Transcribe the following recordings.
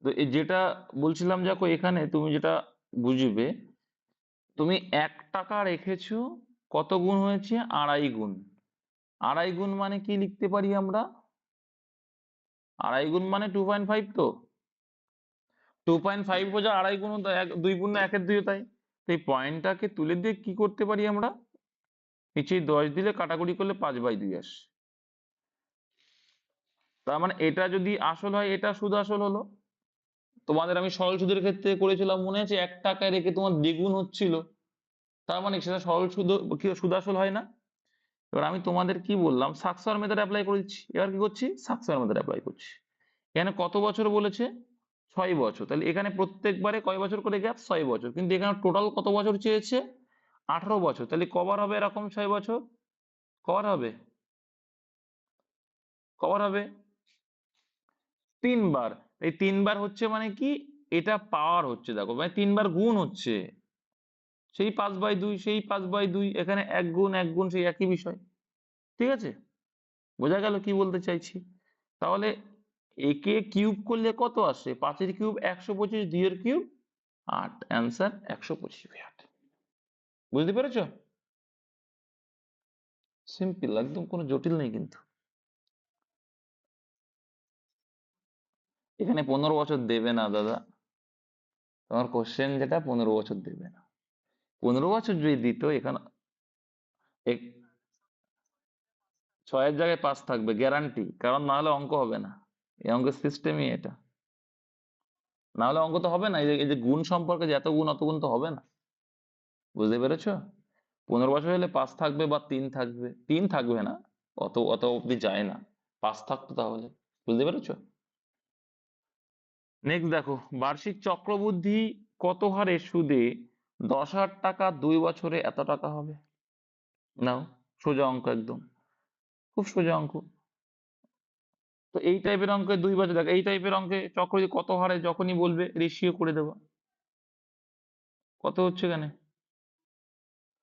তো যেটা বলছিলাম, দেখো এখানে তুমি যেটা বুঝবে, তুমি 1 টাকা রেখেছো, কত গুণ হয়েছে? 2.5 গুণ। 2.5 গুণ মানে কি লিখতে পারি আমরা? 2.5 গুণ মানে 2.5, তো 2.5 বোঝা 2.5 গুণ, 2 গুণ না 1-এর 2, তাই তো এই পয়েন্টটাকে তুলে দিয়ে কি করতে পারি আমরা? নিচে 10 দিলে কাটাকুটি করলে 5/2 আসে। তার মানে এটা যদি আসল হয়, এটা সুদ আসল হলো। তোমাদের আমি সরল সুদের ক্ষেত্রে করেছিলাম, মনে আছে? 1 টাকায় রেখে তোমার দ্বিগুণ হচ্ছিল, তার মানে সেটা সরল সুদ, কি সুদ আসল হয় না? এবার আমি তোমাদের কি বললাম, সাকসেসর মেথড অ্যাপ্লাই করে দিচ্ছি। এবার কি করছি? সাকসেসর মেথড অ্যাপ্লাই করছি। এখানে কত বছর বলেছে? 6 বছর। তাহলে এখানে প্রত্যেকবারে কয় বছর করে গ্যাপ? 6 বছর। কিন্তু এখানে টোটাল কত বছর চেয়েছে? 18 বছর। তাহলে কবার হবে এরকম 6 বছর? কবার হবে? কবার হবে? 3 বার। এই 3 বার হচ্ছে মানে কি? এটা পাওয়ার হচ্ছে, দেখো মানে 3 বার গুণ হচ্ছে। সেই 5/2, সেই 5/2, এখানে 1 গুণ 1 গুণ, সেই একই বিষয়। ঠিক আছে? বোঝা গেল কি বলতে চাইছি? তাহলে একে কিউব করলে কত আসে? 5-এর কিউব 125, 2-এর কিউব 8, অ্যান্সার 125/8। বুঝতে পেরেছো? সিম্পল, একদম কোনো জটিল নেই কিন্তু। এখানে 15 বছর দেবে না দাদা, তোমার কোশ্চেন যেটা 15 বছর দেবে না। 15 বছর যদি দিত এখানে, 6-এর জায়গায় 5 থাকবে গ্যারান্টি, কারণ না হলে অঙ্ক হবে না। এই অঙ্কের সিস্টেমই এটা। না হলে অঙ্ক তো হবে না। এই যে গুণ সম্পর্কে, যে এত গুণ অত গুণ তো হবে না। বুঝতে পেরেছো? 15 বছর হলে 5 থাকবে বা 3 থাকবে। 3 থাকবে না, অত অত অব্দি যায় না। 5 থাকতো তাহলে। বুঝতে পেরেছো? নেক্সট দেখো, বার্ষিক চক্রবৃদ্ধি কত হারে সুদে 10,000 টাকা 2 বছরে এত টাকা হবে? নাও, সোজা অঙ্ক একদম, খুব সোজা অঙ্ক। তো এই টাইপের অঙ্কে 2 বছর, দেখো এই টাইপের অঙ্কে চক্রবৃদ্ধি কত হারে যখনই বলবে, রেশিও করে দেবো। কত হচ্ছে এখানে?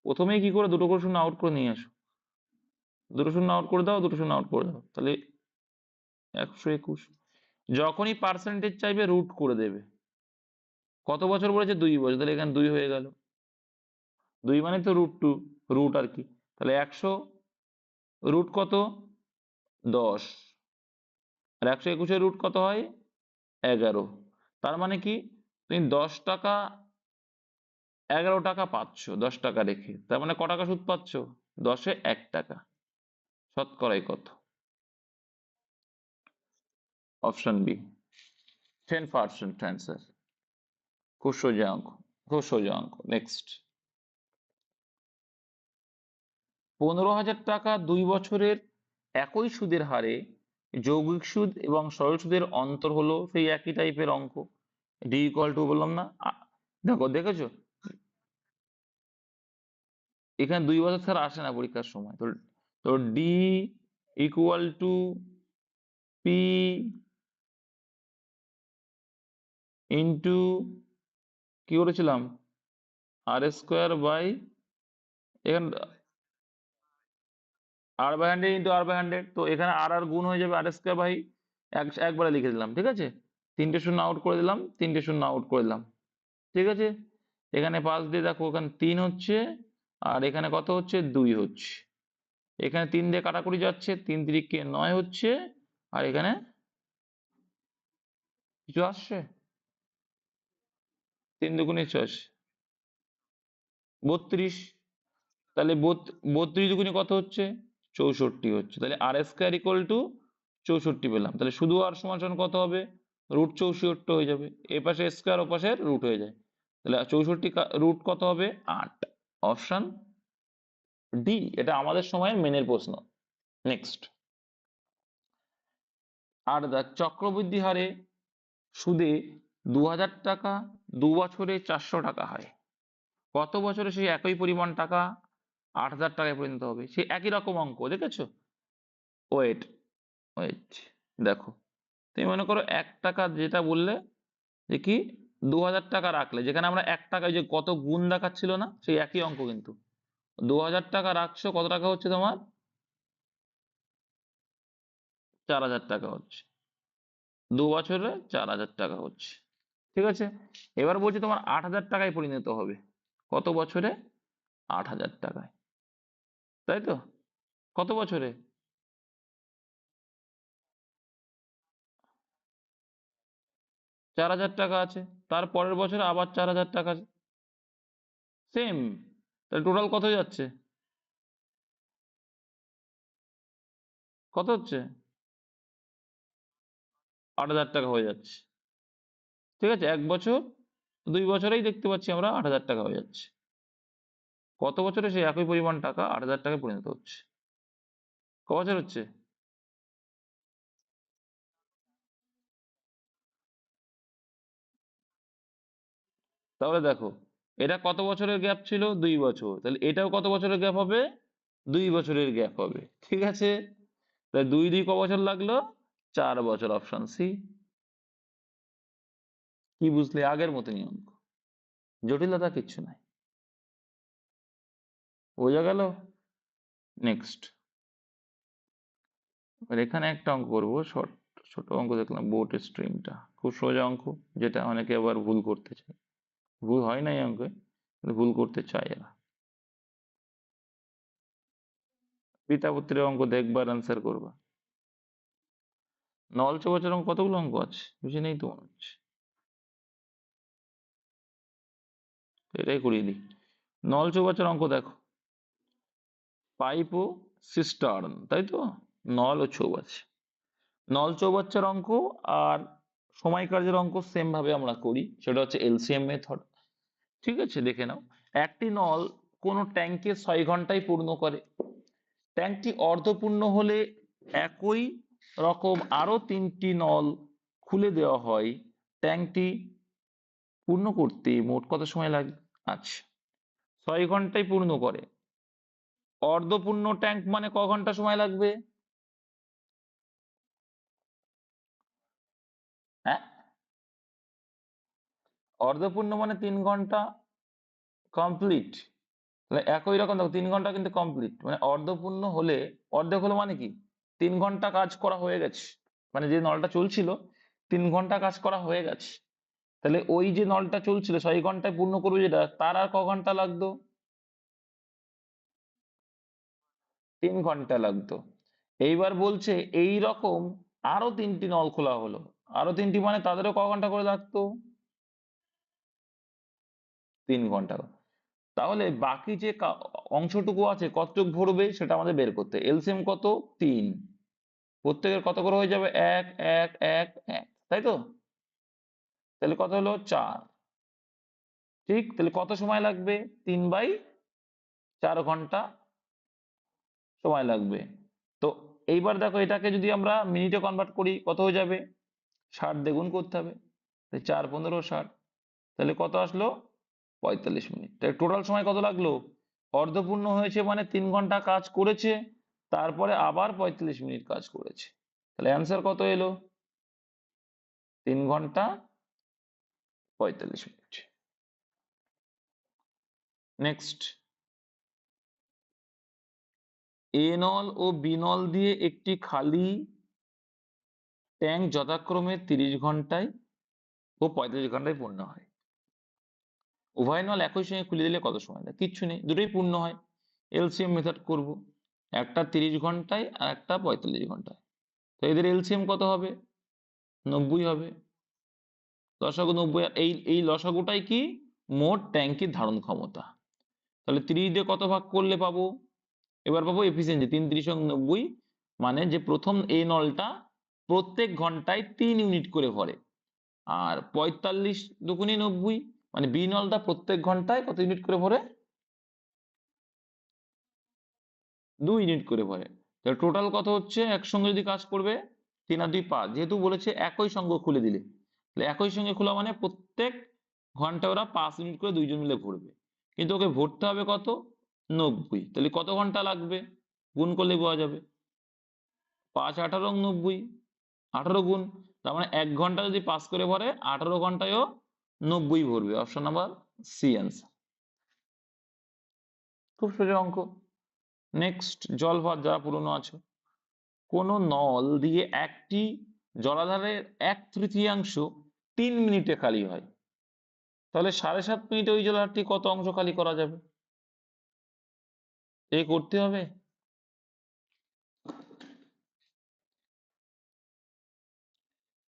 প্রথমেই কি করে, দুটো করে শূন্য আউট করে নিয়ে আসো। দুটো শূন্য আউট করে দাও, দুটো শূন্য আউট করে দাও, তাহলে 121। যখনই পার্সেন্টেজ চাইবে রুট করে দেবে। কত বছর বলেছে? 2 বছর, তাহলে এখানে 2 হয়ে গেল। 2 মানে তো √2, রুট আর কি। তাহলে 100 রুট কত? 10। আর 121-এর রুট কত হয়? 11। তার মানে কি, তুমি 10 টাকা 11 টাকা পাচ্ছ 10 টাকা রেখে, তার মানে ক টাকা সুদ পাচ্ছ? 10-এ 1 টাকা। শতকরাই কত? Option B, 10% answer. খুব সোজা অঙ্ক, খুব সোজা অঙ্ক। নেক্সট, 15,000 টাকা 2 বছরের একই সুদের হারে যৌগিক সুদ এবং সরল সুদের অন্তর হলো সেই একই টাইপের অঙ্ক। ডি ইকুয়াল টু বললাম না? দেখো, দেখেছো? এখানে 2 বছর ছাড়া আসে না পরীক্ষার সময়। তো তো D equal to P into, কি করেছিলাম? r² এখানে r/100 তো এখানে আর আর গুণ হয়ে যাবে r², একবারে লিখে দিলাম। ঠিক আছে? 3টে শূন্য আউট করে দিলাম, 3টে শূন্য আউট করে দিলাম। ঠিক আছে? এখানে 5 দিয়ে দেখো, ওখানে 3 হচ্ছে, আর এখানে কত হচ্ছে? 2 হচ্ছে। এখানে 3 দিয়ে কাটাকুটি যাচ্ছে, 3 × 3 = 9 হচ্ছে। আর এখানে কিছু আসছে? 3×2 = 32। তাহলে 32 কত হচ্ছে? 64 হচ্ছে। তাহলে r² = 64 পেলাম। তাহলে শুধু আর সমান সমান কত হবে? √64 হয়ে যাবে। এ পাশে স্কোয়ার, ও পাশে রুট হয়ে যায়। তাহলে 64 রুট কত হবে? 8। অপশন ডি, এটা আমাদের সময়ের মেনের প্রশ্ন। নেক্সট, আর দেখ, চক্রবৃদ্ধি হারে সুদে 2,000 টাকা 2 বছরে 400 টাকা হয়, কত বছরে সেই একই পরিমাণ টাকা 8,000 টাকায় পরিণত হবে? সে একই রকম অঙ্ক, দেখেছো? ওয়েট, ওয়েট, দেখো, তুমি মনে করো 1 টাকা যেটা বললে, যে কি 2,000 টাকা রাখলে, যেখানে আমরা 1 টাকায় যে কত গুণ দেখাচ্ছিল না, সেই একই অঙ্ক কিন্তু। 2,000 টাকা রাখছো, কত টাকা হচ্ছে তোমার? 4,000 টাকা হচ্ছে। 2 বছরে 4,000 টাকা হচ্ছে। ঠিক আছে, এবার বলছি তোমার 8,000 টাকায় পরিণত হবে। কত বছরে? 8,000 টাকায়, তাই তো? কত বছরে? 4,000 টাকা আছে, তার পরের বছরে আবার 4,000 টাকা আছে, সেম। তাহলে টোটাল কত হয়ে যাচ্ছে? কত হচ্ছে? 8,000 টাকা হয়ে যাচ্ছে। ঠিক আছে, 1 বছর 2 বছরেই দেখতে পাচ্ছি আমরা 8,000 টাকা হয়ে যাচ্ছে। কত বছরে সেই একই পরিমাণ টাকা 8,000 টাকায় পরিণত হচ্ছে? ক বছর হচ্ছে? তাহলে দেখো, এটা কত বছরের গ্যাপ ছিল? 2 বছর। তাহলে এটাও কত বছরের গ্যাপ হবে? 2 বছরের গ্যাপ হবে। ঠিক আছে, তাহলে 2 ক বছর লাগলো? 4 বছর, অপশন সি। কি বুঝলে? আগের মতনই অঙ্ক, জটিলতা কিচ্ছু নাই। বোঝা গেল? নেক্সট, আর এখানে একটা অঙ্ক করবো, শর্ট ছোট অঙ্ক দেখলাম, বোট স্ট্রিমটা খুব সোজা অঙ্ক, যেটা অনেকে আবার ভুল করতে চায়। ভুল হয় না এই অঙ্কে, কিন্তু ভুল করতে চায় এরা। পিতাপুত্রের অঙ্ক দেখবার অ্যান্সার করবা। নল চৌবাচ্চার অঙ্ক কতগুলো অঙ্ক আছে বুঝে নেই তো মনে হচ্ছে, এটাই করিয়ে দিই। নল চৌবাচ্চার অঙ্ক দেখো, পাইপ ও সিস্টার্ন, তাই তো? নল ও চৌবাচ্চা, নল চৌবাচ্চার অঙ্ক আর সময় কার্যের অঙ্ক সেম ভাবে আমরা করি, সেটা হচ্ছে এলসিএম মেথড। ঠিক আছে, দেখে নাও। একটি নল কোনো ট্যাঙ্কে 6 ঘন্টায় পূর্ণ করে। ট্যাঙ্কটি অর্ধপূর্ণ হলে একই রকম আরো 3টি নল খুলে দেওয়া হয়। ট্যাঙ্কটি পূর্ণ করতে মোট কত সময় লাগে? আচ্ছা, 6 ঘন্টায় পূর্ণ করে, অর্ধপূর্ণ ট্যাঙ্ক মানে ক ঘন্টা সময় লাগবে? হ্যাঁ, অর্ধপূর্ণ মানে 3 ঘন্টা কমপ্লিট। তাহলে একই রকম দেখো, 3 ঘন্টা কিন্তু কমপ্লিট, মানে অর্ধপূর্ণ হলে, অর্ধেক হলো মানে কি? 3 ঘন্টা কাজ করা হয়ে গেছে, মানে যে নলটা চলছিল 3 ঘন্টা কাজ করা হয়ে গেছে। তাহলে ওই যে নলটা চলছিল 6 ঘন্টায় পূর্ণ করবে, যেটা তার আর ক ঘন্টা লাগতো? 3 ঘন্টা লাগতো। এইবার বলছে এই রকম আরো 3টি নল খোলা হলো, আরো 3টি মানে তাদেরও ক ঘন্টা করে লাগতো? 3 ঘন্টা। তাহলে বাকি যে অংশটুকু আছে কতটুকু ভরবে সেটা আমাদের বের করতে, এলসিএম কত? 3, প্রত্যেকের কত করে হয়ে যাবে? 1 1 1 1, তাই তো? তাহলে কত হলো? 4। ঠিক, তাহলে কত সময় লাগবে? 3/4 ঘন্টা সময় লাগবে। তো এইবার দেখো, এটাকে যদি আমরা মিনিটে কনভার্ট করি কত হয়ে যাবে? 60 দিয়ে গুণ করতে হবে, 4 15 60, তাহলে কত আসলো? 45 মিনিট। তাহলে টোটাল সময় কত লাগলো? অর্ধপূর্ণ হয়েছে মানে 3 ঘন্টা কাজ করেছে, তারপরে আবার 45 মিনিট কাজ করেছে। তাহলে অ্যান্সার কত এলো? 3 ঘন্টা 45 মিনিট। নেক্সট, এ নল ও বি নল দিয়ে একটি খালি ট্যাঙ্ক যথাক্রমে 30 ঘন্টায় ও 45 ঘন্টায় পূর্ণ হয়। উভয় নল একই সঙ্গে খুলে দিলে কত সময় লাগে? কিচ্ছু নেই, দুটোই পূর্ণ হয়। এলসিএম মেথড করব, একটা 30 ঘন্টায় আর একটা 45 ঘন্টায়। তো এদের এলসিএম কত হবে? 90 হবে। লসাগু 90, এই এই লসাগুটাই কি? মোট ট্যাঙ্কির ধারণ ক্ষমতা। তাহলে 30 দিয়ে কত ভাগ করলে পাবো? এবার পাবো এফিসিয়েন্সি, 3 × 90, মানে যে প্রথম এই নলটা প্রত্যেক ঘন্টায় 3 ইউনিট করে ভরে। আর 45 দুগুণে 90, মানে বি নলটা প্রত্যেক ঘন্টায় কত ইউনিট করে ভরে? 2 ইউনিট করে ভরে। তাহলে টোটাল কত হচ্ছে একসঙ্গে যদি কাজ করবে? 3 আর 2 5, যেহেতু বলেছে একই সঙ্গে খুলে দিলে, তাহলে একই সঙ্গে খোলা মানে প্রত্যেক ঘন্টা ওরা 5 ইউনিট করে দুইজন মিলে ভরবে, কিন্তু ওকে ভরতে হবে কত? 90। তাহলে কত ঘন্টা লাগবে? গুণ করলে পাওয়া যাবে। 5 18 90, 18 গুণ, তার মানে 1 ঘন্টা যদি 5 করে ভরে, 18 ঘন্টায়ও 90 ভরবে। Option number C answer. খুব সোজা অঙ্ক। নেক্সট, জল ভাত যারা পুরনো আছো, কোন নল দিয়ে একটি জলাধারের 1/3 3 মিনিটে খালি হয়, তাহলে 7.5 মিনিটে ওই জলাধারটি কত অংশ খালি করা যাবে? এই করতে হবে।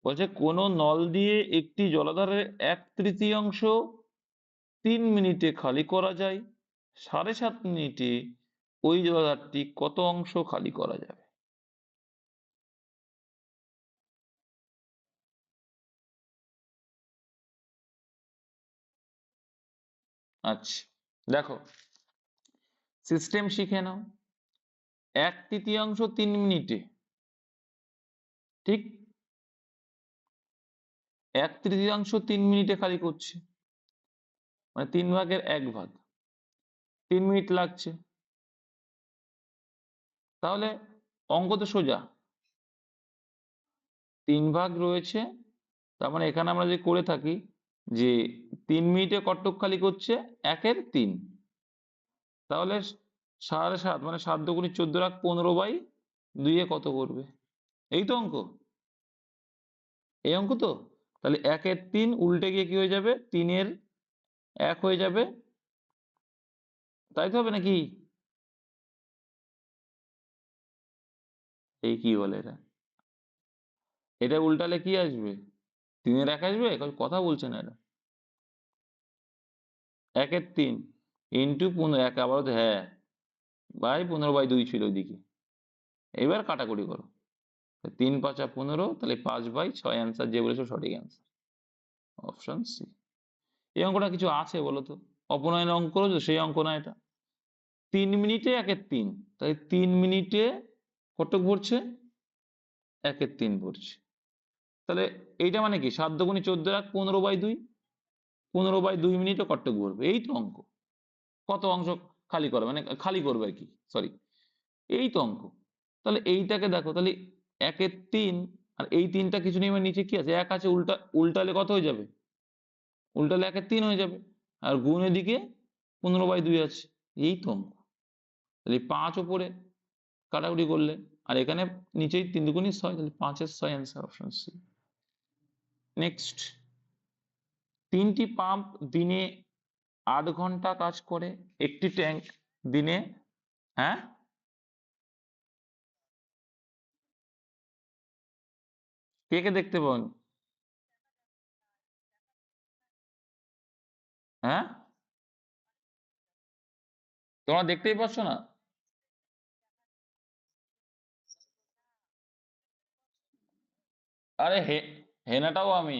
বলছে কোন নল দিয়ে একটি জলাধারের 1/3 3 মিনিটে খালি করা যায়, 7.5 মিনিটে ওই জলাধারটি কত অংশ খালি করা যাবে? আচ্ছা, দেখো সিস্টেম শিখে নাও। 1/3 3 মিনিটে, ঠিক 1/3 3 মিনিটে খালি করছে, মানে 3/1 3 মিনিট লাগছে। তাহলে অঙ্ক তো সোজা, 3 ভাগ রয়েছে, তার মানে এখানে আমরা যদি করে থাকি যে 3 মিনিটে কতটুক খালি করছে, 1/3, তাহলে 7.5 মানে 7 দুগুণে 14 রাখ 15/2 কত করবে? এই তো অঙ্ক, এই অঙ্ক তো। তাহলে 1/3 উল্টে গিয়ে কি হয়ে যাবে, 3/1 হয়ে যাবে, তাই তো হবে নাকি? এই কি বলে এটা, এটা উল্টালে কি আসবে? 3/1 আসবে? কথা বলছে না এটা। 1/3 ইন্টু 15, 1 আবার হ্যাঁ, 15/2 ছিল ওইদিকে। এবার কাটাকুটি করো, 3×5 = 15, তাহলে 5/6 অ্যান্সার, যে বলেছো সঠিক অ্যান্সার, অপশন সি। এই অঙ্কটা কিছু আছে বলো তো? অপনয়ন অঙ্ক করেছো সেই অঙ্ক না এটা। 3 মিনিটে 1/3, তাই 3 মিনিটে কতক ভরছে, 1/3 ভরছে। তাহলে এইটা মানে কি, 7 দুগুণে 14 রাখ 15/2, 15/2 মিনিটে কতক ভরবে, এই তো অঙ্ক। কত অংশ খালি করবে, মানে খালি করবে আর কি, সরি, এই তো অঙ্ক। তাহলে এইটাকে দেখো, তাহলে 1/3 আর এই 3টা কিছু নেই, মানে নিচে কি আছে, 1 আছে, উল্টালে কত হয়ে যাবে, উল্টালে 1/3 হয়ে যাবে, আর গুণ এদিকে 15/2 আছে, এই তো অঙ্ক। তাহলে 5 ওপরে কাটাকুটি করলে, আর এখানে নিচেই 3 দুগুণী 6, তাহলে 5/6 অ্যান্সার, অপশন সি। নেক্সট, 3টি পাম্প দিনে 8 ঘন্টা কাজ করে, একটি ট্যাঙ্ক দিনে, হ্যাঁ কে কে দেখতে পান, হ্যাঁ তোমরা দেখতেই পাচ্ছ না? আরে হেনাটাও আমি,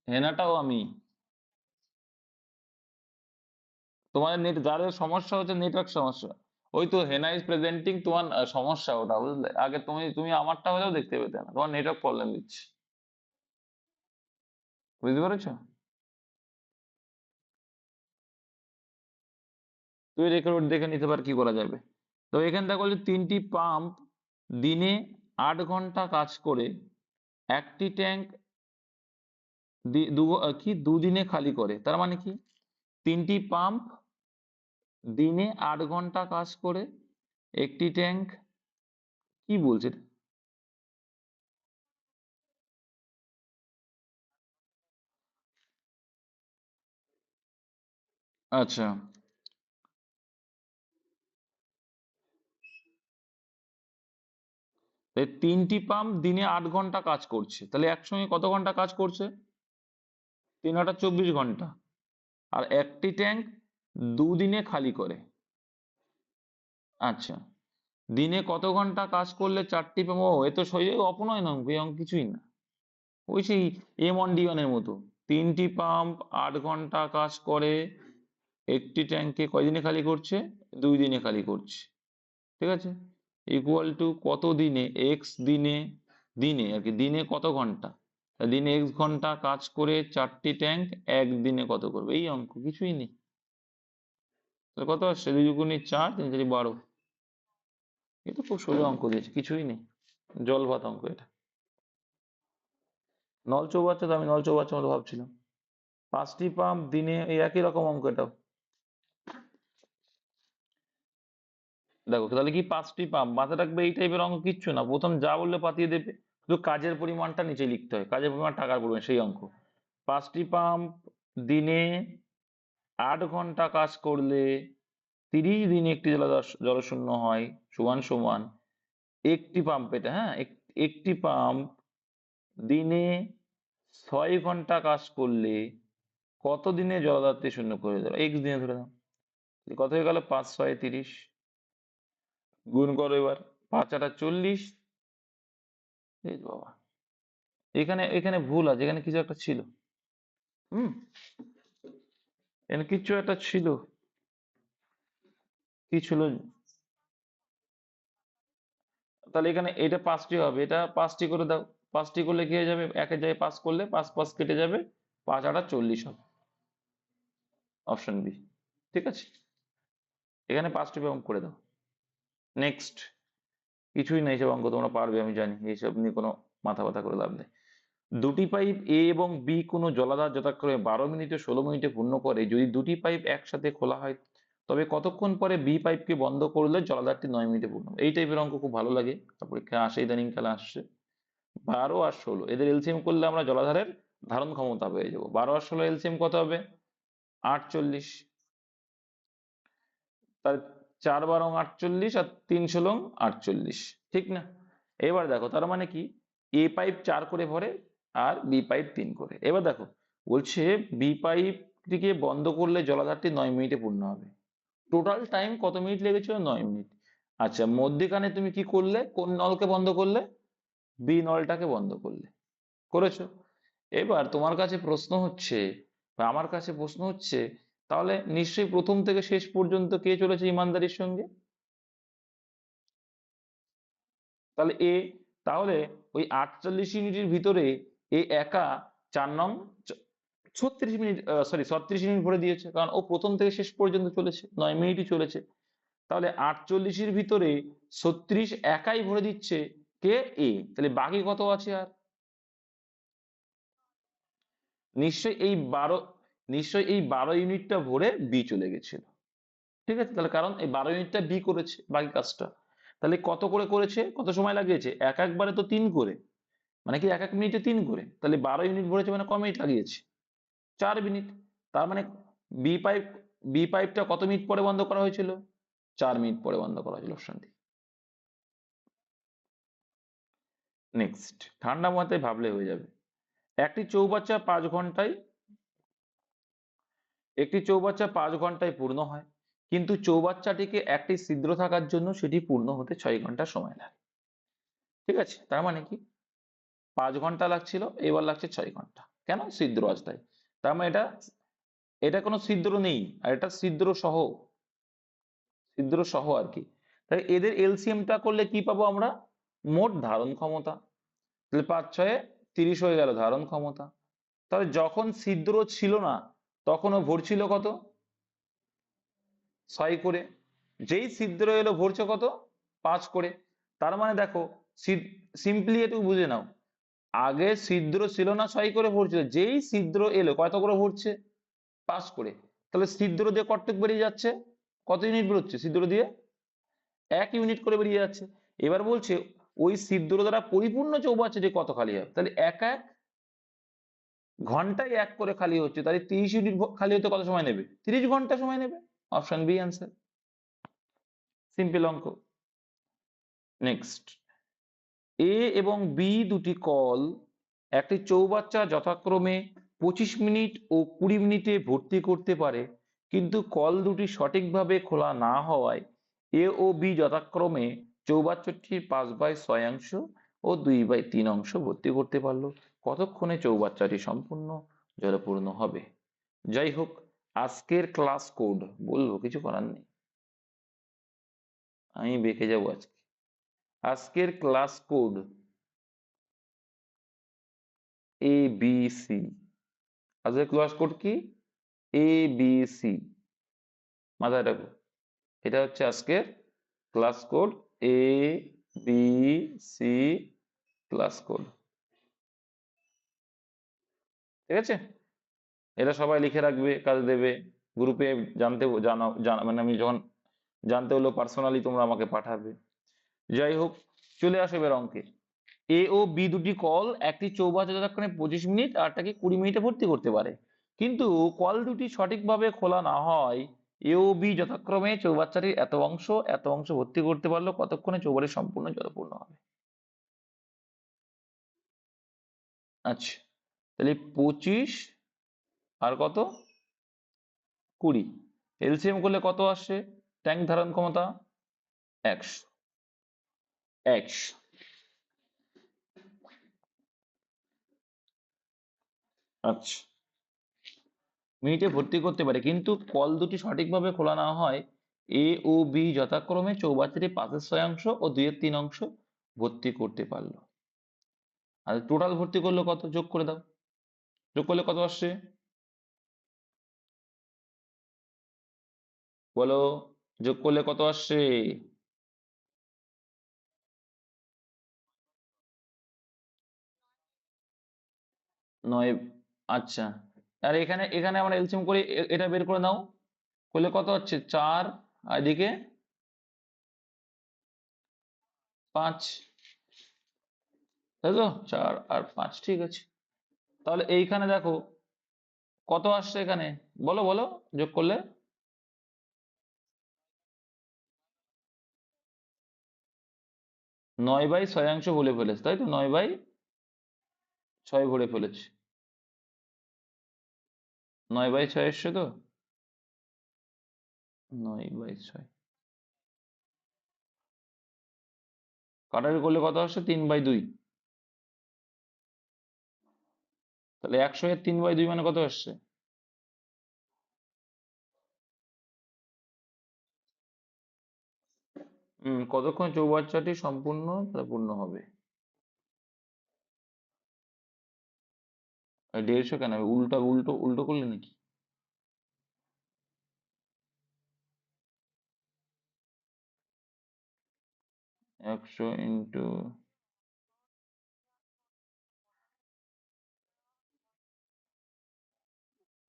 হেনাটাও আমি। তোমাদের নেট, যাদের সমস্যা হচ্ছে নেটওয়ার্ক সমস্যা, ওই তো হেনা ইজ প্রেজেন্টিং, তোমার সমস্যা ওটা, বুঝলে? আগে তুমি তুমি আমারটা হলেও দেখতে পেতে না, তোমার নেটওয়ার্ক প্রবলেম দিচ্ছে, বুঝতে পেরেছো? তুই রেকর্ড দেখে নিতে পার কি করা যাবে। তো এখানে দেখো যে 3টি পাম্প দিনে 8 ঘন্টা কাজ করে, একটি ট্যাঙ্ক কি 2 দিনে খালি করে, তার মানে কি 3টি পাম্প দিনে 8 ঘন্টা কাজ করে, একটি ট্যাঙ্ক, কি বলছে এটা? আচ্ছা, তাই 3টি পাম্প দিনে 8 ঘন্টা কাজ করছে, তাহলে একসঙ্গে কত ঘন্টা কাজ করছে, 3/8 = 24 ঘন্টা। আর একটি ট্যাঙ্ক 2 দিনে খালি করে। আচ্ছা, দিনে কত ঘন্টা কাজ করলে 4টি পাম্প, ও এ তো অপনয়ন অঙ্ক, এই অঙ্ক কিছুই না, ওই সেই M1D1 এর মতো। 3টি পাম্প 8 ঘন্টা কাজ করে, একটি ট্যাঙ্কে কয়দিনে খালি করছে, 2 দিনে খালি করছে, ঠিক আছে, ইকুয়াল টু কত দিনে, এক্স দিনে, দিনে আর কি, দিনে কত ঘন্টা, তা দিনে এক্স ঘন্টা কাজ করে 4টি ট্যাঙ্ক একদিনে কত করবে, এই অঙ্ক, কিছুই নেই। তাহলে কত আসছে, 2 দুগুণে 4, 3×4 = 12। এ তো খুব সোজা অঙ্ক দিয়েছে, কিছুই নেই, জল ভাত অঙ্ক এটা। নল চৌবাচ্চা, তো আমি নল চৌবাচ্চার মতো ভাবছিলাম। 5টি পাম্প দিনে, এই একই রকম অঙ্ক এটাও। দেখো তাহলে কি 5টি পাম্প, মাথায় রাখবে এই টাইপের অঙ্ক কিচ্ছু না, প্রথম যা বললে পাঠিয়ে দেবে, শুধু কাজের পরিমাণটা নিচে লিখতে হয়, কাজের পরিমাণ টাকার পরিমাণ সেই অঙ্ক। 5টি পাম্প দিনে 8 ঘন্টা কাজ করলে 30 দিনে একটি জলশূন্য হয়, সমান সমান একটি পাম্প, এটা হ্যাঁ একটি পাম্প দিনে 6 ঘন্টা কাজ করলে কত দিনে জলধারটি শূন্য করে দেবে, এক্স দিনে ধরে দাও। কত হয়ে গেল, 5 6 30, গুণ করো এবার, 5 8 40। এই তো বাবা, এখানে এখানে ভুল আছে, এখানে কিছু একটা ছিল। হুম, এখানে কিছু একটা ছিল। কি ছিল? তাহলে এখানে এটা 5টি হবে, এটা 5টি করে দাও। 5টি করলে কি হয়ে যাবে, একের জায়গায় 5 করলে 5 5 কেটে যাবে, 5 8 40 হবে, অপশন বি। ঠিক আছে, এখানে 5টি অঙ্ক করে দাও। নেক্সট, কিছুই না, এইসব অঙ্ক তোমরা পারবে আমি জানি, এইসব নিয়ে কোনো মাথা ব্যথা করে লাভ নেই। দুটি পাইপ এ এবং বি কোনো জলাধার যথাক্রমে 12 মিনিট ও 16 মিনিটে পূর্ণ করে, যদি দুটি পাইপ একসাথে খোলা হয় তবে কতক্ষণ পরে বি পাইপকে বন্ধ করলে জলাধারটি 9 মিনিটে পূর্ণ হবে? এই টাইপের অঙ্ক খুব ভালো লাগে, পরীক্ষায় আসে, ইদানিং কালে আসছে। 12 আর 16 এদের এলসিএম করলে আমরা জলাধারের ধারণ ক্ষমতা পেয়ে যাবো। 12 আর 16 এলসিএম কত হবে, 48। তার 4 12 48 আর 3 16 48, ঠিক না? এবার দেখো তার মানে কি, এ পাইপ 4 করে ভরে আর বি পাইপ 3 করে। এবার দেখো বলছে বি পাইপটিকে বন্ধ করলে জলাধারটি 9 মিনিটে পূর্ণ হবে। টোটাল টাইম কত মিনিট লেগেছিল, 9 মিনিট। আচ্ছা, মধ্যেখানে তুমি কি করলে, কোন নলকে বন্ধ করলে, বি নলটাকে বন্ধ করলে, করেছো। এবার তোমার কাছে প্রশ্ন হচ্ছে, বা আমার কাছে প্রশ্ন হচ্ছে, তাহলে নিশ্চয়ই প্রথম থেকে শেষ পর্যন্ত কে চলেছে ইমানদারির সঙ্গে, তাহলে এ, তাহলে ওই 48 ইউনিটের ভিতরে এ একা 4 নং 36 মিনিট, সরি 36 মিনিট ভরে দিয়েছে, কারণ ও প্রথম থেকে শেষ পর্যন্ত চলেছে, 9 মিনিটই চলেছে। তাহলে 48-এর ভিতরে 36 একাই ভরে দিচ্ছে কে, এ, তাহলে বাকি কত আছে আর, নিশ্চয়ই এই 12, নিশ্চয়ই এই 12 ইউনিটটা ভরে বি চলে গেছিল। ঠিক আছে, তাহলে কারণ এই 12 ইউনিটটা বি করেছে বাকি কাজটা। তাহলে কত করে করেছে, কত সময় লাগিয়েছে, এক একবারে তো 3 করে, মানে কি এক এক মিনিটে 3 করে, তাহলে 12 ইউনিট ভরেছে মানে ক মিনিট লাগিয়েছে, 4 মিনিট। তার মানে বি পাইপ, বি পাইপটা কত মিনিট পরে বন্ধ করা হয়েছিল, 4 মিনিট পরে বন্ধ করা হয়েছিল, অপশন ডি। নেক্সট, ঠান্ডা মাথায় ভাবলে হয়ে যাবে। একটি চৌবাচ্চা 5 ঘন্টায়, একটি চৌবাচ্চা 5 ঘন্টায় পূর্ণ হয়, কিন্তু চৌবাচ্চাটিকে একটি ছিদ্র থাকার জন্য সেটি পূর্ণ হতে 6 ঘন্টা সময় লাগে। ঠিক আছে, তার মানে কি 5 ঘন্টা লাগছিল, এবার লাগছে 6 ঘন্টা, কেন, ছিদ্র আছে তাই। তার মানে এটা, এটা কোনো ছিদ্র নেই, আর এটা ছিদ্র সহ, ছিদ্র সহ আর কি। তাই এদের এলসিএমটা করলে কি পাবো আমরা, মোট ধারণ ক্ষমতা। তাহলে 5 6 30 হয়ে গেল ধারণ ক্ষমতা। তাহলে যখন ছিদ্র ছিল না তখন ও ভরছিল কত, 6 করে, যেই ছিদ্র এলো ভরছে কত, 5 করে। তার মানে দেখো, সিম্পলি একটু বুঝে নাও, আগে ছিদ্র ছিল না 6 করে ভরছিল, যেই ছিদ্র এলো কত করে ভরছে, 5 করে। তাহলে ছিদ্র দিয়ে কতটুক বেরিয়ে যাচ্ছে, কত ইউনিট বেরোচ্ছে ছিদ্র দিয়ে, 1 ইউনিট করে বেরিয়ে যাচ্ছে। এবার বলছে ওই ছিদ্র দ্বারা পরিপূর্ণ চৌবাচ্চাটি কত খালি হবে, তাহলে এক এক ঘন্টায় 1 করে খালি হচ্ছে, তাহলে 30 ইউনিট খালি হতে কত সময় নেবে, 30 ঘন্টা সময় নেবে, অপশন বি অ্যান্সার, সিম্পল অঙ্ক। নেক্সট, এ এবং বি দুটি কল একটি চৌবাচ্চা যথাক্রমে 25 মিনিট ও 20 মিনিটে ভর্তি করতে পারে, কিন্তু কল দুটি সঠিকভাবে খোলা না হওয়ায় এ ও বি যথাক্রমে চৌবাচ্চাটির 5/6 ও 2/3 ভর্তি করতে পারলো, কতক্ষণে চৌবাচ্চাটি সম্পূর্ণ জলপূর্ণ হবে? যাই হোক, আজকের ক্লাস কোড বলবো, কিছু করার নেই, আমি বেঁকে যাবো আজকে। আজকের ক্লাস কোড ABC, আজকের ক্লাস কোড কি, ABC, মাথায় রাখো, এটা হচ্ছে আজকের class code, ABC class code. ঠিক আছে, এটা সবাই লিখে রাখবে, কাজে দেবে, গ্রুপে জানতে মানে আমি যখন জানতে হলেও পার্সোনালি তোমরা আমাকে পাঠাবে। যাই হোক, চলে আসো এবার অঙ্কে। এ ও বি দুটি কল একটি চৌবাচ্চা যতক্ষণে 25 মিনিট আর তাকে 20 মিনিটে ভর্তি করতে পারে, কিন্তু কল দুটি সঠিকভাবে খোলা না হয় এ ও বি যথাক্রমে চৌবাচ্চাটির এত অংশ ভর্তি করতে পারলো কতক্ষণে চৌবাচ্চাটি সম্পূর্ণ জলপূর্ণ হবে। আচ্ছা, তাহলে 25 আর কত 20, এলসিএম করলে কত আসছে? ট্যাঙ্ক ধারণ ক্ষমতা 100। 100, আচ্ছা, মিনিটে ভর্তি করতে পারে, কিন্তু কল দুটি সঠিকভাবে খোলা না হয় এ ও বি যথাক্রমে চৌবাচ্চাটি 5/6 ও 2/3 ভর্তি করতে পারলো। আর টোটাল ভর্তি করলো কত? যোগ করে দাও, যোগ করলে কত আসছে বলো, যোগ করলে কত আসছে? 9। আচ্ছা, আর এখানে এখানে আমরা এলসিএম করে এটা বের করে নাও, করলে কত হচ্ছে? 4, আর এদিকে 5, তাই তো? 4 আর 5, ঠিক আছে। তাহলে এইখানে দেখো কত আসছে এখানে, বলো বলো, যোগ করলে 9/6 ভরে ফেলেছে, তাই তো? 9/6 ভরে ফেলেছে, 9/6 এসছে তো, 9/6 কাটারি করলে কত আসছে? 3/2। তাহলে 100 এর 3/2 মানে কত আসছে? কতক্ষণ চৌবাচ্চাটি সম্পূর্ণ পূর্ণ হবে? 150 কেন হবে? উল্টো উল্টো উল্টো করলে নাকি? একশো ইন্টু,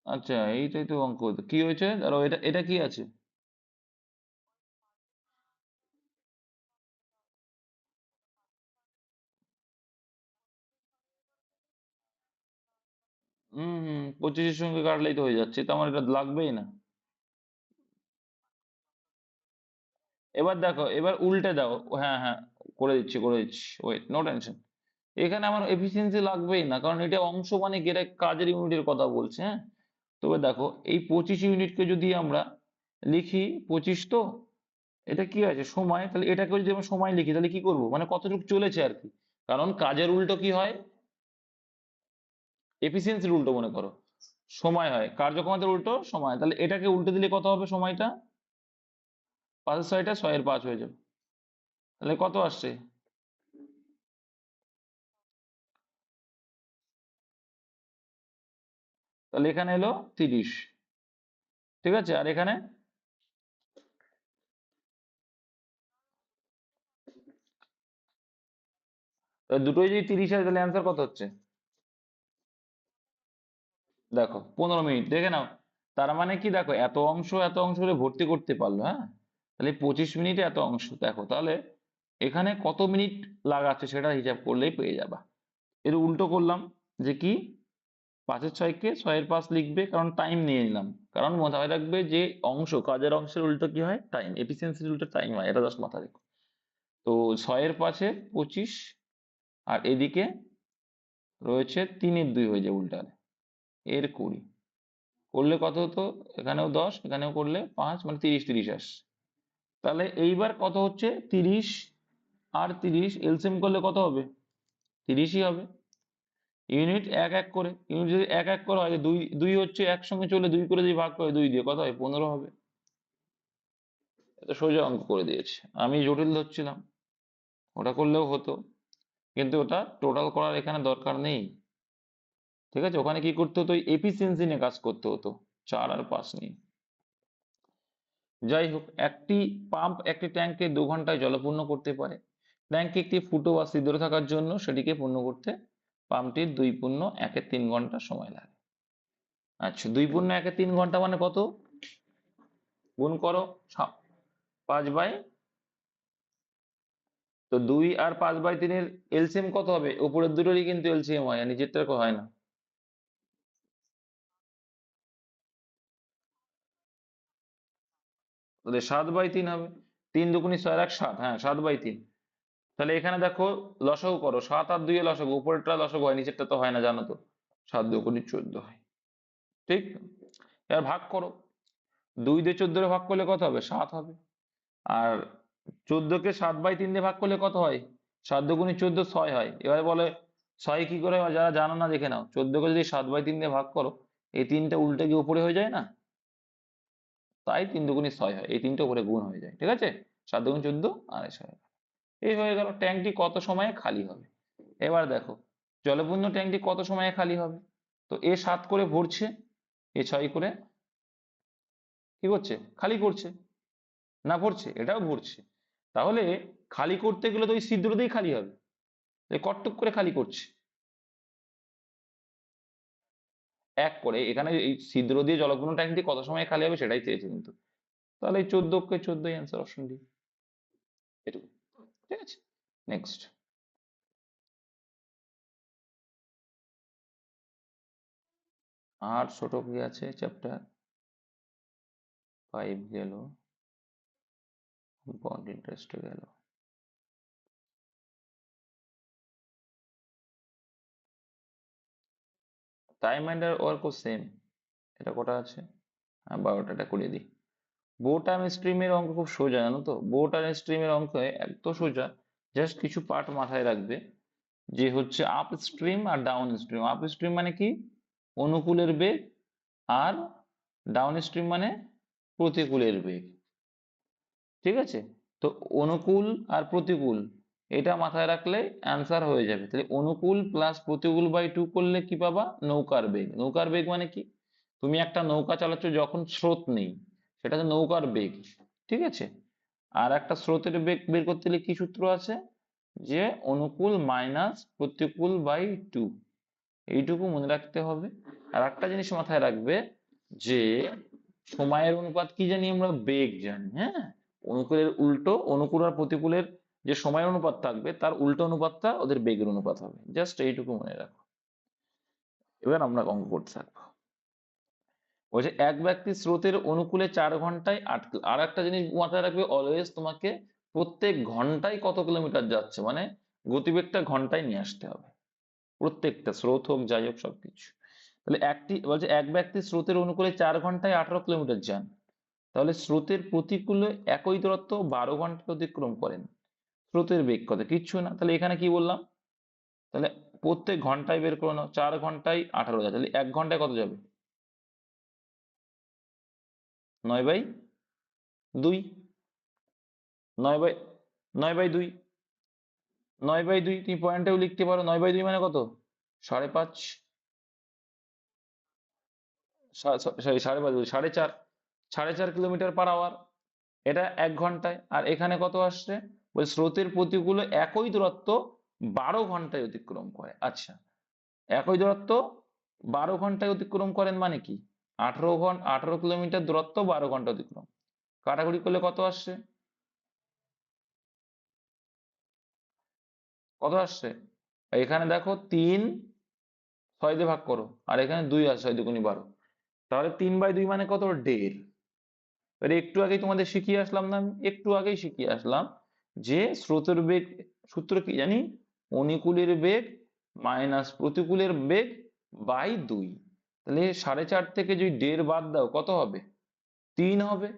আচ্ছা এইটাই তো অঙ্ক। কি হয়েছে ধরো, এটা এটা কি আছে? হম, 25-এর সঙ্গে কাটলেই তো হয়ে যাচ্ছে, তো আমার এটা লাগবেই না। এবার দেখো, এবার উল্টে দাও। হ্যাঁ হ্যাঁ, করে দিচ্ছি, ওয়েট, নো টেনশন। এখানে আমার এফিসিয়েন্সি লাগবেই না, কারণ এটা অংশ মানে কি, এটা কাজের ইউনিটের কথা বলছে, হ্যাঁ। তবে দেখো, এই 25 ইউনিটকে যদি আমরা লিখি 25, তো এটা কি আছে সময়, তাহলে এটাকে যদি আমরা সময় লিখি তাহলে কি করব, মানে কতটুকু চলেছে আর কি। কারণ কাজের উল্টো কি হয়? এফিসিয়েন্সির উল্টো মনে করো সময় হয়, কার্যক্ষমতার উল্টো সময়। তাহলে এটাকে উল্টে দিলে কত হবে সময়টা? 5/6টা 6-এর 5 হয়ে যাবে। তাহলে কত আসছে? তাহলে এখানে এলো 30, ঠিক আছে। আর এখানে দুটোই যদি 30 হয় তাহলে অ্যান্সার কত হচ্ছে? দেখো 15 মিনিট, দেখে নাও। তার মানে কি, দেখো এত অংশ করে ভর্তি করতে পারলো, হ্যাঁ। তাহলে 25 মিনিটে এত অংশ, দেখো তাহলে এখানে কত মিনিট লাগাচ্ছে সেটা হিসাব করলেই পেয়ে যাবা। এর উল্টো করলাম, যে কি 5/6কে 6-এর 5 লিখবে, কারণ টাইম নিয়ে নিলাম। কারণ মাথায় রাখবে যে কাজের অংশের উল্টো কি হয়? টাইম। এফিসিয়েন্সির উল্টো টাইম হয়, এটা জাস্ট মাথায় রেখো। তো 6-এর 5-এ 25, আর এদিকে রয়েছে 3-এর 2 হয়ে যায় উল্টালে, এর 20। করলে কত হতো? এখানেও 10, এখানেও করলে 5, মানে 30 আসছে। তাহলে এইবার কত হচ্ছে? 30 আর 30 এলসিএম করলে কত হবে? 30ই হবে। ইউনিট এক এক করে, ইউনিট যদি এক এক করে হয়, যে দুই দুই হচ্ছে একসঙ্গে চলে, 2 করে যদি ভাগ করে 2 দিয়ে, কত হয়? 15 হবে। এটা সোজা অঙ্ক করে দিয়েছে, আমি জটিল ধরছিলাম। ওটা করলেও হতো, কিন্তু ওটা টোটাল করার এখানে দরকার নেই, ঠিক আছে। ওখানে কি করতে হতো? এফিসিয়েন্সি নিয়ে কাজ করতে হতো, 4 আর 5 নিয়ে। যাই হোক, একটি পাম্প একটি ট্যাঙ্কে 2 ঘন্টায় জলপূর্ণ করতে পারে। ট্যাঙ্কে একটি ফুটো বা ছিদ্র থাকার জন্য সেটিকে পূর্ণ করতে পাম্পটির 2 × 1 = 3 ঘন্টা সময় লাগে। আচ্ছা, 2 × 1 = 3 ঘন্টা মানে কত? গুণ করো। 5 বাই, তো 2 আর 5/3 এলসিএম কত হবে? উপরের দুটোরই কিন্তু এলসিএম হয়, আর নিচেরটা হয় না। তাহলে 7/3 হবে। 3 × 2 = 6 আর 1 7, হ্যাঁ 7/3। তাহলে এখানে দেখো, লসাগু করো, 7 আর 2 এ লসাগু, উপরেরটা লসাগু হয়, নিচেরটা তো হয় না, জানো তো। 7×2 = 14 হয়। ঠিক। এবার ভাগ করো, 2 দিয়ে 14 ভাগ করলে কত হবে? 7 হবে। আর 14কে 7/3 দিয়ে ভাগ করলে কত হয়? 7×2 = 14, 6 হয়। এবারে বলে 6 কি করে হয়? যারা জানো না দেখে নাও। 14কে যদি 7/3 দিয়ে ভাগ করো, এই তিনটা উল্টে গিয়ে উপরে হয়ে যায় না, তাই 3×2 = 6 হয়, এই তিনটে উপরে গুণ হয়ে যায়। ঠিক আছে, 7×2 = 14 আর 6 এই হয়ে গেল। ট্যাঙ্কটি কত সময়ে খালি হবে? এবার দেখো, জলপূর্ণ ট্যাঙ্কটি কত সময়ে খালি হবে? তো এ 7 করে ভরছে, এ 6 করে কি করছে? খালি করছে। না ভরছে? এটাও ভরছে। তাহলে খালি করতে গেলে তো ওই ছিদ্র দিয়েই খালি হবে, এই কটটুক করে খালি করছে। এক করে এখানে এই ছিদ্র দিয়ে জলপূর্ণ ট্যাঙ্কটি কত সময় খালি হবে সেটাই চেয়েছে কিন্তু। তাহলে এই 14 × 14 অ্যান্সার, অপশন ডি। এটুকু। ঠিক আছে, নেক্সট। আর ছোট কি আছে? চ্যাপ্টার 5 গেল, বন্ড ইন্টারেস্ট গেল। টাইম অ্যান্ড ওয়ার্কও সেম। এটা কটা আছে? 12টা করিয়ে দিই। বোট আর স্ট্রিমের অঙ্ক খুব সোজা, জানো তো। বোট আর স্ট্রিমের অঙ্ক এত সোজা, জাস্ট কিছু পার্ট মাথায় রাখবে, যে হচ্ছে আপ স্ট্রিম আর ডাউন স্ট্রিম। আপ স্ট্রিম মানে কি? অনুকূলের বেগ। আর ডাউন স্ট্রিম মানে প্রতিকূলের বেগ। ঠিক আছে, তো অনুকূল আর প্রতিকূল এটা মাথায় রাখলে অ্যান্সার হয়ে যাবে। তাহলে অনুকূল প্লাস প্রতিকূল বাই 2 করলে কি পাবা? নৌকার বেগ। নৌকার বেগ মানে কি? তুমি একটা নৌকা চালাচ্ছ যখন স্রোত নেই, সেটা হচ্ছে নৌকার বেগ। ঠিক আছে, আর একটা স্রোতের বেগ বের করতে হলে কি সূত্র আছে? যে অনুকূল মাইনাস প্রতিকূল বাই 2, এইটুকু মনে রাখতে হবে। আর একটা জিনিস মাথায় রাখবে, যে সময়ের অনুপাত কি জানি আমরা? বেগ জানি, হ্যাঁ। অনুকূলের উল্টো, অনুকূল আর প্রতিকূলের যে সময়ের অনুপাত থাকবে তার উল্টো অনুপাতটা ওদের বেগের অনুপাত হবে। জাস্ট এইটুকু মনে রাখো। এবার আমরা অঙ্ক করতে থাকবো। বলছে এক ব্যক্তি স্রোতের অনুকূলে 4 ঘন্টায় আটকে। আর একটা জিনিস মাথায় রাখবে, অলওয়েজ তোমাকে প্রত্যেক ঘন্টায় কত কিলোমিটার যাচ্ছে, মানে গতিবেগটা ঘন্টায় নিয়ে আসতে হবে, প্রত্যেকটা স্রোত হোক যাই হোক সবকিছু। তাহলে বলছে এক ব্যক্তি স্রোতের অনুকূলে 4 ঘন্টায় 18 কিলোমিটার যান, তাহলে স্রোতের প্রতিকূলে একই দূরত্ব 12 ঘন্টা অতিক্রম করেন, স্রোতের বেগ কত? কিচ্ছু না। তাহলে এখানে কি বললাম? তাহলে প্রত্যেক ঘন্টায় বের করে নাও, 4 ঘন্টায় 18 যায়, তাহলে 1 ঘন্টায় কত যাবে? 9/2। 9/, 9/2, 9/2 তুমি পয়েন্টেও লিখতে পারো। 9/2 মানে কত? 5.5। সরি 5.5 বলছি, 4.5। 4.5 কিলোমিটার/আওয়ার, এটা 1 ঘন্টায়। আর এখানে কত আসছে? বলে স্রোতের প্রতিকূলে একই দূরত্ব 12 ঘন্টায় অতিক্রম করে। আচ্ছা, একই দূরত্ব 12 ঘন্টায় অতিক্রম করেন মানে কি? 18 কিলোমিটার দূরত্ব 12 ঘন্টা অতিক্রম, কাটাকুটি করলে কত আসছে? কত আসছে? এখানে দেখো 3 6 দিয়ে ভাগ করো, আর এখানে 2 আছে, 6 × 2 = 12। তাহলে 3/2 মানে কত? 1.5। এবার একটু আগেই তোমাদের শিখিয়ে আসলাম না, আমি একটু আগেই শিখিয়ে আসলাম যে স্রোতের বেগ সূত্র কি জানি? অনুকূলের বেগ মাইনাস প্রতিকূলের বেগ বাই 2। তাহলে 4.5 থেকে যদি 1.5 বাদ দাও কত হবে? 3 হবে।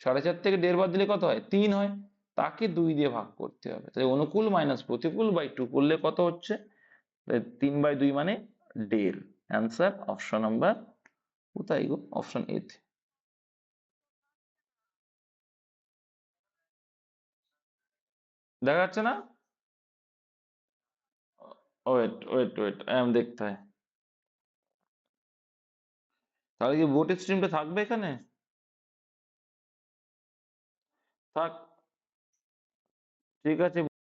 4.5 থেকে 1.5 বাদ দিলে কত হয়? 3 হয়। তাকে 2 দিয়ে ভাগ করতে হবে। তাহলে অনুকূল মাইনাস প্রতিকূল বাই 2 করলে কত হচ্ছে? 3/2 মানে 1.5। অ্যান্সার অপশন নাম্বার কোথায় গো? অপশন এ তে। দেখা যাচ্ছে না? ওয়েট ওয়েট ওয়েট, দেখতে হয়। তাহলে কি বোট স্ট্রিমটা থাকবে এখানে? থাক, ঠিক আছে।